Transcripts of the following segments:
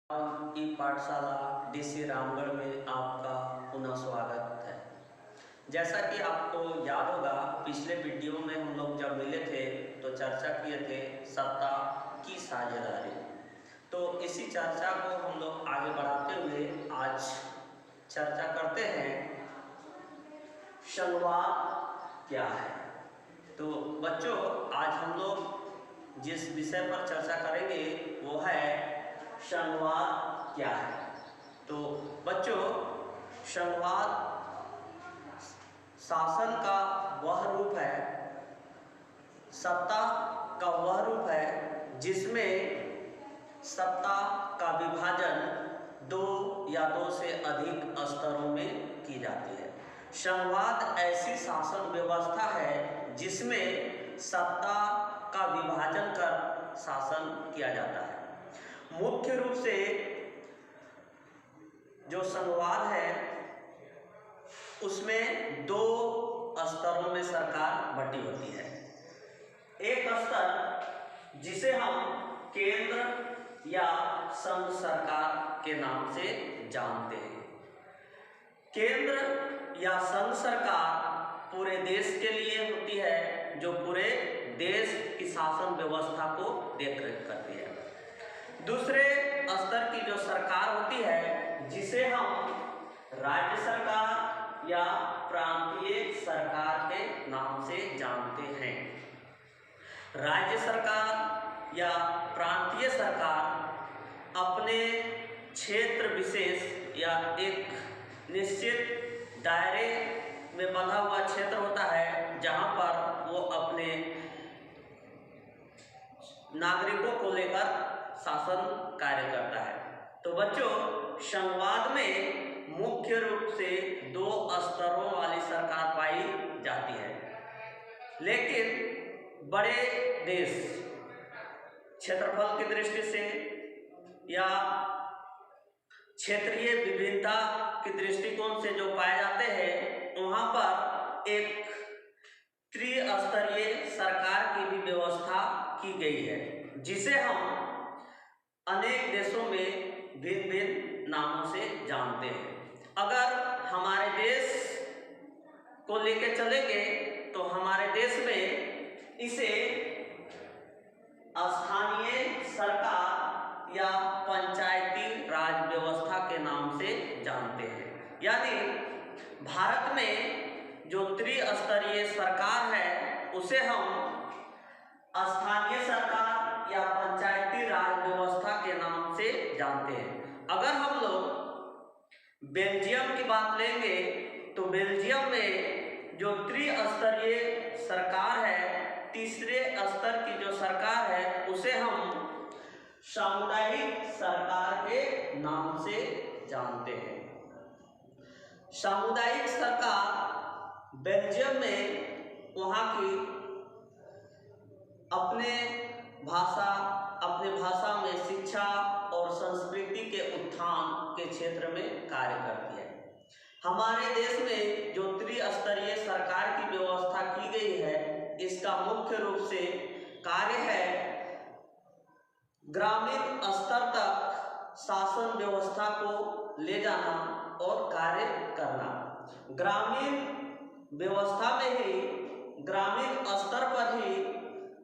की पाठशाला डीसी रामगढ़ में आपका पुनः स्वागत है। जैसा कि आपको याद होगा, पिछले वीडियो में हम लोग जब मिले थे तो चर्चा किए थे सत्ता की साझेदारी। तो इसी चर्चा को हम लोग आगे बढ़ाते हुए आज चर्चा करते हैं संवाद क्या है। तो बच्चों, आज हम लोग जिस विषय पर चर्चा करेंगे वो है संवाद क्या है। तो बच्चों, संवाद शासन का वह रूप है, सत्ता का वह रूप है जिसमें सत्ता का विभाजन दो या दो से अधिक स्तरों में की जाती है। संवाद ऐसी शासन व्यवस्था है जिसमें सत्ता का विभाजन कर शासन किया जाता है। मुख्य रूप से जो संवाद है उसमें दो स्तरों में सरकार बटी होती है। एक स्तर जिसे हम केंद्र या संघ सरकार के नाम से जानते हैं। केंद्र या संघ सरकार पूरे देश के लिए होती है, जो पूरे देश की शासन व्यवस्था को देखरेख करती है। दूसरे स्तर की जो सरकार होती है जिसे हम राज्य सरकार या प्रांतीय सरकार के नाम से जानते हैं। राज्य सरकार या प्रांतीय सरकार अपने क्षेत्र विशेष या एक निश्चित दायरे में बंधा हुआ क्षेत्र होता है जहां पर वो अपने नागरिकों को लेकर शासन कार्य करता है। तो बच्चों, संवाद में मुख्य रूप से दो स्तरों वाली सरकार पाई जाती है, लेकिन बड़े देश क्षेत्रफल की दृष्टि से या क्षेत्रीय विभिन्नता के दृष्टिकोण से जो पाए जाते हैं, वहाँ पर एक त्रिस्तरीय सरकार की भी व्यवस्था की गई है, जिसे हम अनेक देशों में भिन्न भिन्न नामों से जानते हैं। अगर हमारे देश को लेकर चलेंगे तो हमारे देश में इसे स्थानीय सरकार या पंचायती राज व्यवस्था के नाम से जानते हैं। यानी भारत में जो त्रिस्तरीय सरकार है उसे हम स्थानीय सरकार या पंचायती राज व्यवस्था के नाम से जानते हैं। अगर हम लोग बेल्जियम की बात लेंगे तो बेल्जियम में जो त्रिस्तरीय सरकार है, तीसरे स्तर की जो सरकार है उसे हम सामुदायिक सरकार के नाम से जानते हैं। सामुदायिक सरकार बेल्जियम में वहाँ की अपने भाषा में शिक्षा और संस्कृति के उत्थान के क्षेत्र में कार्य करती है। हमारे देश में जो त्रिस्तरीय सरकार की व्यवस्था की गई है, इसका मुख्य रूप से कार्य है ग्रामीण स्तर तक शासन व्यवस्था को ले जाना और कार्य करना। ग्रामीण व्यवस्था में ही, ग्रामीण स्तर पर ही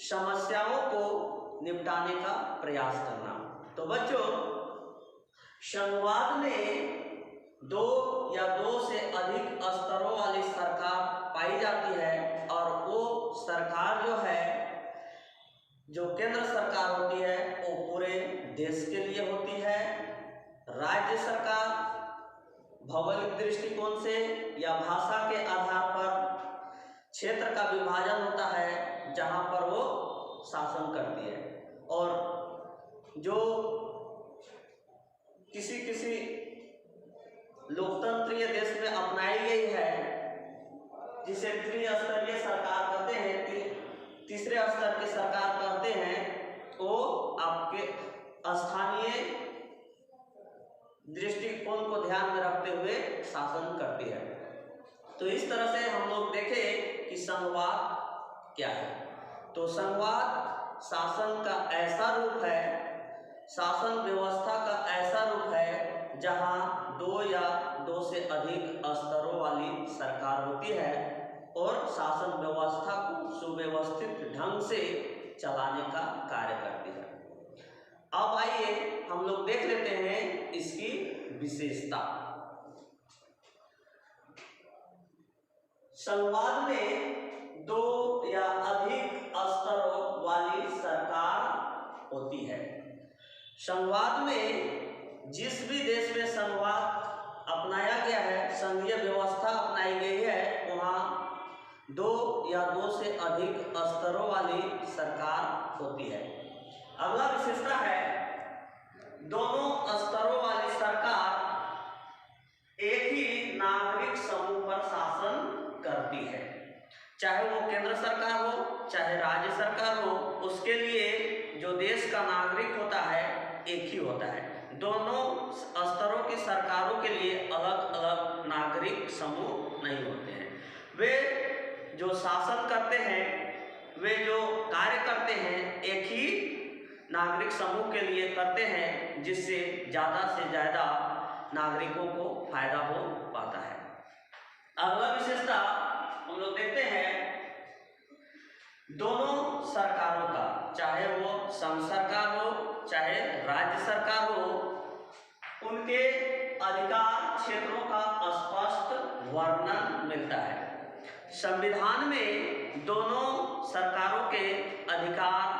समस्याओं को निपटाने का प्रयास करना। तो बच्चों, संवाद में दो या दो से अधिक स्तरों वाली सरकार पाई जाती है, और वो सरकार जो है, जो केंद्र सरकार होती है, वो पूरे देश के लिए होती है। राज्य सरकार भौगोलिक दृष्टिकोण से या भाषा के आधार पर क्षेत्र का विभाजन होता है जहां पर वो शासन करती है। और जो किसी लोकतंत्रीय देश में अपनाई गई है, जिसे त्रिस्तरीय सरकार कहते हैं, तीसरे स्तर की सरकार कहते हैं, वो आपके स्थानीय दृष्टिकोण को ध्यान में रखते हुए शासन करती है। तो इस तरह से हम लोग देखें कि संवाद क्या है। तो संवाद शासन का ऐसा रूप है, शासन व्यवस्था का ऐसा जहां 2 या 2 से अधिक स्तरों वाली सरकार होती है और शासन व्यवस्था को सुव्यवस्थित ढंग से चलाने का कार्य करती है। अब आइए हम लोग देख लेते हैं इसकी विशेषता। संघवाद में 2 या अधिक स्तरों वाली सरकार होती है। संघवाद में जिस भी देश में संघवाद अपनाया गया है, संघीय व्यवस्था अपनाई गई है, वहाँ 2 या 2 से अधिक स्तरों वाली सरकार होती है। अगला विशेषता है, दोनों स्तरों वाली सरकार एक ही नागरिक समूह पर शासन करती है। चाहे वो केंद्र सरकार हो चाहे राज्य सरकार हो, उसके लिए जो देश का नागरिक होता है एक ही होता है। दोनों स्तरों की सरकारों के लिए अलग अलग नागरिक समूह नहीं होते हैं। वे जो शासन करते हैं, वे जो कार्य करते हैं, एक ही नागरिक समूह के लिए करते हैं, जिससे ज़्यादा से ज़्यादा नागरिकों को फायदा हो पाता है। अगला विशेषता हम लोग देखते हैं, दोनों सरकारों का, चाहे वो संघ सरकार हो चाहे राज्य सरकार हो, उनके अधिकार क्षेत्रों का स्पष्ट वर्णन मिलता है। संविधान में दोनों सरकारों के अधिकार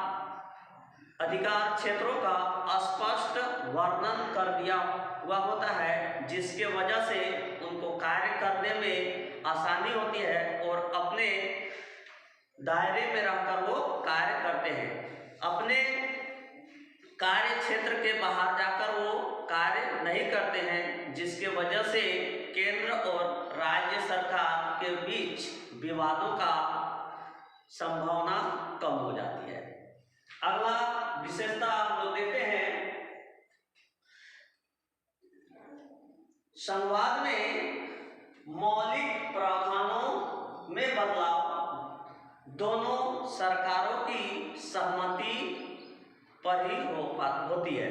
क्षेत्रों का स्पष्ट वर्णन कर दिया हुआ होता है, जिसके वजह से उनको कार्य करने में आसानी होती है और अपने दायरे में रहकर वो कार्य करते हैं। अपने कार्य क्षेत्र के बाहर जाकर वो कार्य नहीं करते हैं, जिसके वजह से केंद्र और राज्य सरकार के बीच विवादों का संभावना कम हो जाती है। अगला विशेषता हम लोग देखते हैं, संघवाद में मौलिक प्रावधानों में बदलाव दोनों सरकारों की सहमति पर ही होती है।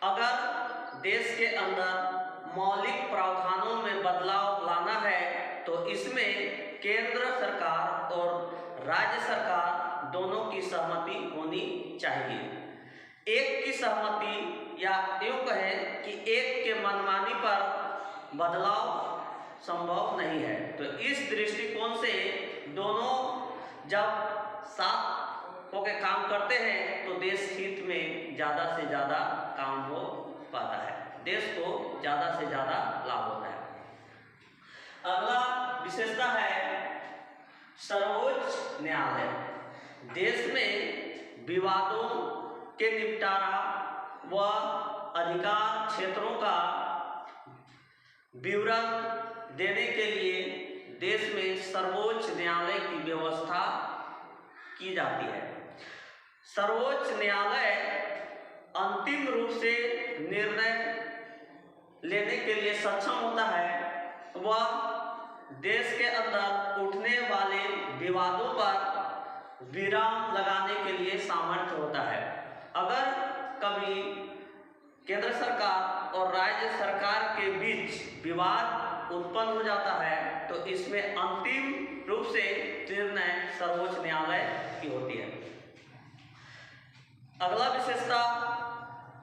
अगर देश के अंदर मौलिक प्रावधानों में बदलाव लाना है तो इसमें केंद्र सरकार और राज्य सरकार दोनों की सहमति होनी चाहिए। एक की सहमति या यूँ कहें कि एक के मनमानी पर बदलाव संभव नहीं है। तो इस दृष्टिकोण से दोनों जब साथ होकर काम करते हैं तो देश हित में ज़्यादा से ज़्यादा काम हो पाता है, देश को ज़्यादा से ज़्यादा लाभ होता है। अगला विशेषता है सर्वोच्च न्यायालय। देश में विवादों के निपटारा व अधिकार क्षेत्रों का विवरण देने के लिए देश में सर्वोच्च न्यायालय की व्यवस्था की जाती है। सर्वोच्च न्यायालय अंतिम रूप से निर्णय लेने के लिए सक्षम होता है। वह देश के अंदर उठने वाले विवादों पर विराम लगाने के लिए सामर्थ्य होता है। अगर कभी केंद्र सरकार और राज्य सरकार के बीच विवाद उत्पन्न हो जाता है तो इसमें अंतिम रूप से निर्णय सर्वोच्च न्यायालय की होती है। अगला विशेषता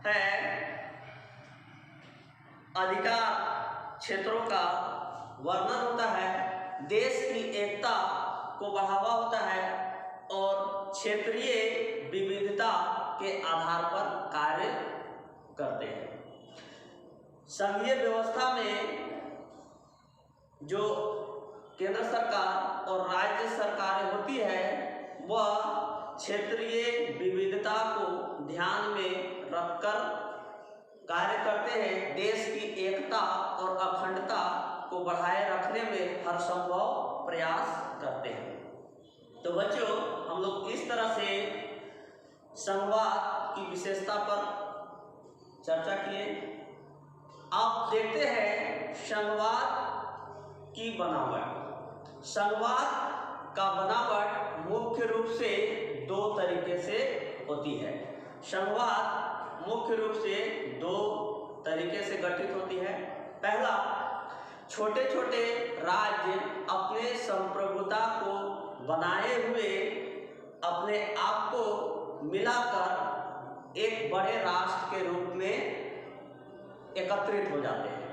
है अधिकार क्षेत्रों का वर्णन होता है। देश की एकता को बढ़ावा होता है और क्षेत्रीय विविधता के आधार पर कार्य करते हैं। संघीय व्यवस्था में जो केंद्र सरकार और राज्य सरकारें होती है वह क्षेत्रीय विविधता को ध्यान में रखकर कार्य करते हैं। देश की एकता और अखंडता को बढ़ाए रखने में हर संभव प्रयास करते हैं। तो बच्चों, हम लोग इस तरह से संघवाद की विशेषता पर चर्चा किए। आप देखते हैं संघवाद की बनावट। संघवाद का बनावट मुख्य रूप से 2 तरीके से होती है। संघवाद मुख्य रूप से 2 तरीके से गठित होता है। छोटे छोटे राज्य अपने संप्रभुता को बनाए हुए अपने आप को मिलाकर एक बड़े राष्ट्र के रूप में एकत्रित हो जाते हैं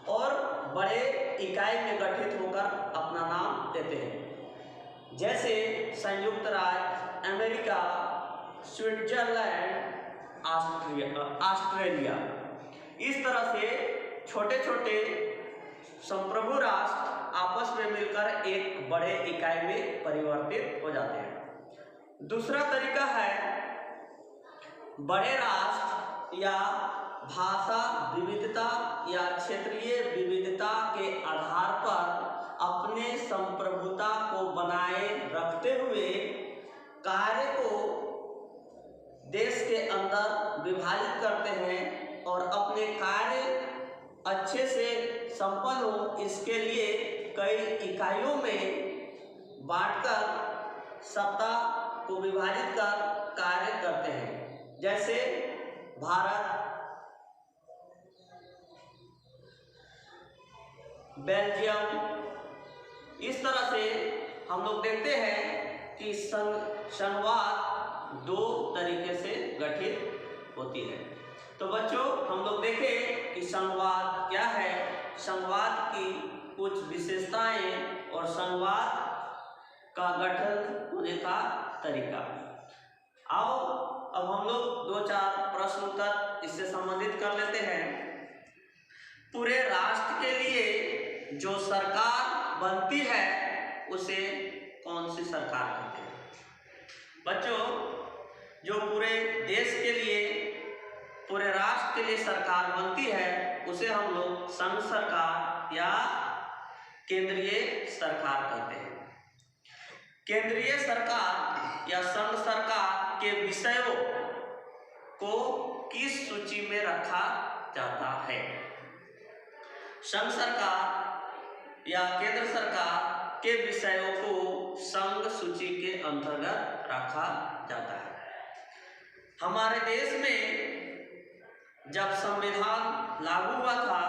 और बड़े इकाई में गठित होकर अपना नाम देते हैं। जैसे संयुक्त राज्य अमेरिका, स्विट्जरलैंड, ऑस्ट्रेलिया। इस तरह से छोटे छोटे संप्रभु राष्ट्र आपस में मिलकर एक बड़े इकाई में परिवर्तित हो जाते हैं। दूसरा तरीका है बड़े राष्ट्र या भाषा विविधता या क्षेत्रीय विविधता के आधार पर अपने संप्रभुता को बनाए रखते हुए कार्य को देश के अंदर विभाजित करते हैं और अपने कार्य अच्छे से संपन्न हो इसके लिए कई इकाइयों में बांटकर सत्ता को विभाजित कर कार्य करते हैं। जैसे भारत, बेल्जियम। इस तरह से हम लोग देखते हैं कि संघवाद दो तरीके से गठित होती है। तो बच्चों हम लोग देखें कि संघवाद क्या है, संघवाद की कुछ विशेषताएं और संघवाद का गठन होने का तरीका। आओ अब हम लोग दो चार प्रश्न उत्तर इससे संबंधित कर लेते हैं। पूरे राष्ट्र के लिए जो सरकार बनती है उसे कौन सी सरकार कहते हैं? बच्चों जो पूरे देश के लिए, पूरे राष्ट्र के लिए सरकार बनती है उसे हम लोग संघ सरकार या केंद्रीय सरकार कहते हैं। केंद्रीय सरकार या संघ सरकार के विषयों को किस सूची में रखा जाता है? संघ सरकार या केंद्र सरकार के विषयों को संघ सूची के अंतर्गत रखा जाता है। हमारे देश में जब संविधान लागू हुआ था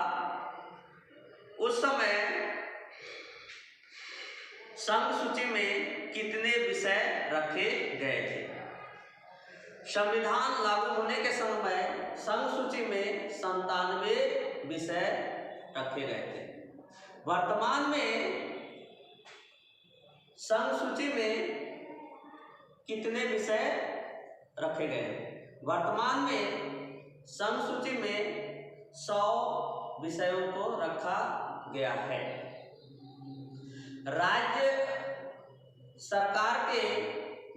उस समय संघ सूची में कितने विषय रखे गए थे? संविधान लागू होने के समय संघ सूची में 97 विषय रखे गए थे। वर्तमान में संघ सूची में कितने विषय रखे गए हैं? वर्तमान में संघ सूची में 100 विषयों को रखा गया है। राज्य सरकार के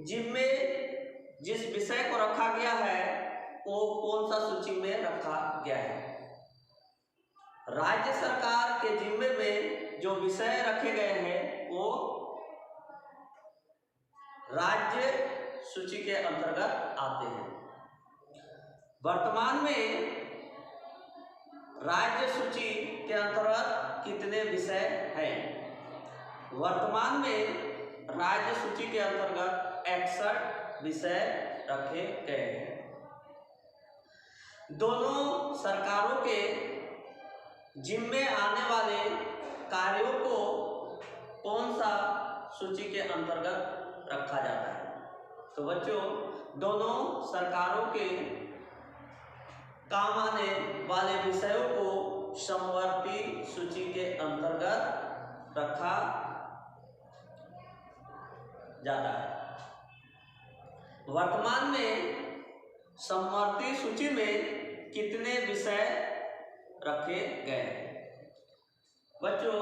जिम्मे जिस विषय को रखा गया है वो कौन सा सूची में रखा गया है? राज्य सरकार के जिम्मे में जो विषय रखे गए हैं वो राज्य सूची के अंतर्गत आते हैं। वर्तमान में राज्य सूची के अंतर्गत कितने विषय हैं? वर्तमान में राज्य सूची के अंतर्गत 61 विषय रखे गए हैं। दोनों सरकारों के जिम्मे आने वाले कार्यों को कौन सा सूची के अंतर्गत रखा जाता है? तो बच्चों दोनों सरकारों के काम आने वाले विषयों को समवर्ती सूची के अंतर्गत रखा जाता है। वर्तमान में समवर्ती सूची में कितने विषय रखे गए हैं? बच्चों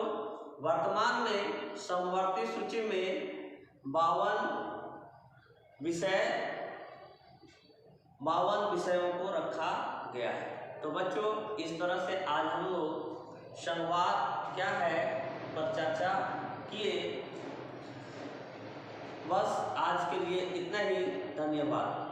वर्तमान में समवर्ती सूची में 52 विषयों को रखा गया है। तो बच्चों इस तरह से आज हम लोग संघवाद क्या है पर चर्चा किए। बस आज के लिए इतना ही। धन्यवाद।